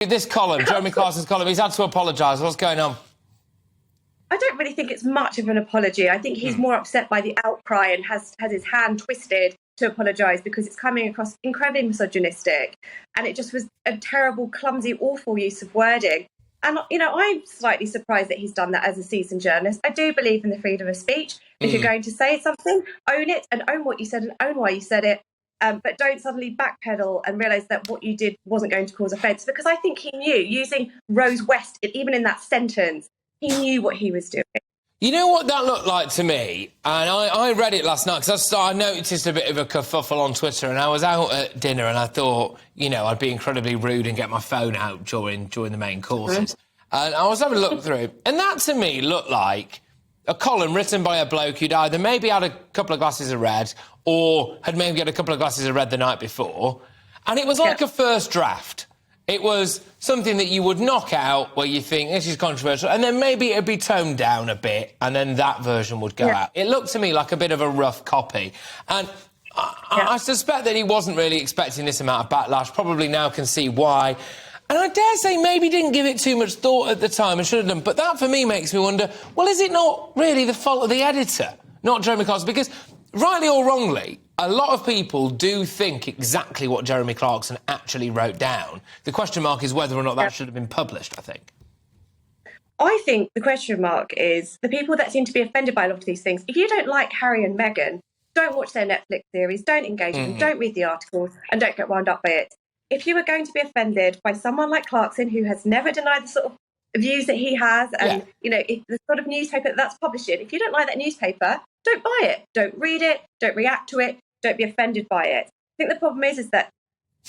This column, Jeremy Clarkson's column, he's had to apologise. What's going on? I don't really think it's much of an apology. I think he's more upset by the outcry and has his hand twisted to apologise because it's coming across incredibly misogynistic. And it just was a terrible, clumsy, awful use of wording. And, I'm slightly surprised that he's done that as a seasoned journalist. I do believe in the freedom of speech. If you're going to say something, own it and own what you said and own why you said it. But don't suddenly backpedal and realise that what you did wasn't going to cause offence. Because I think he knew, using Rose West, even in that sentence, he knew what he was doing. You know what that looked like to me? And I read it last night because I noticed a bit of a kerfuffle on Twitter, and I was out at dinner and I thought, I'd be incredibly rude and get my phone out during the main courses. And I was having a look through it, and that to me looked like a column written by a bloke who'd either maybe had a couple of glasses of red or had maybe had a couple of glasses of red the night before. And it was like a first draft. It was something that you would knock out where you think, this is controversial, and then maybe it'd be toned down a bit, and then that version would go out. It looked to me like a bit of a rough copy. And I suspect that he wasn't really expecting this amount of backlash, probably now can see why. And I dare say maybe didn't give it too much thought at the time and should have done. But that, for me, makes me wonder, well, is it not really the fault of the editor, not Jeremy Clarkson? Because, rightly or wrongly, a lot of people do think exactly what Jeremy Clarkson actually wrote down. The question mark is whether or not that should have been published, I think. I think the question mark is the people that seem to be offended by a lot of these things. If you don't like Harry and Meghan, don't watch their Netflix series, don't engage with them, don't read the articles, and don't get wound up by it. If you are going to be offended by someone like Clarkson, who has never denied the sort of views that he has, and, if the sort of newspaper that's published it, if you don't like that newspaper, don't buy it, don't read it, don't react to it, don't be offended by it. I think the problem is that,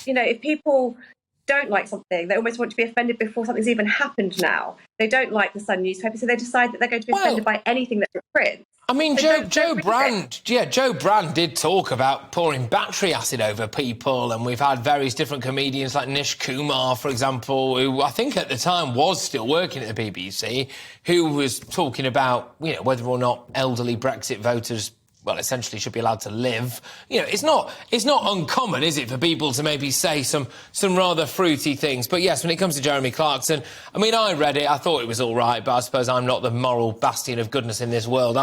if people don't like something, they almost want to be offended before something's even happened now. They don't like the Sun newspaper, so they decide that they're going to be offended by anything that it prints. I mean, Joe Brand did talk about pouring battery acid over people, and we've had various different comedians like Nish Kumar, for example, who I think at the time was still working at the BBC, who was talking about, whether or not elderly Brexit voters, well, essentially should be allowed to live. It's not uncommon, is it, for people to maybe say some rather fruity things. But yes, when it comes to Jeremy Clarkson, I mean, I read it, I thought it was all right, but I suppose I'm not the moral bastion of goodness in this world.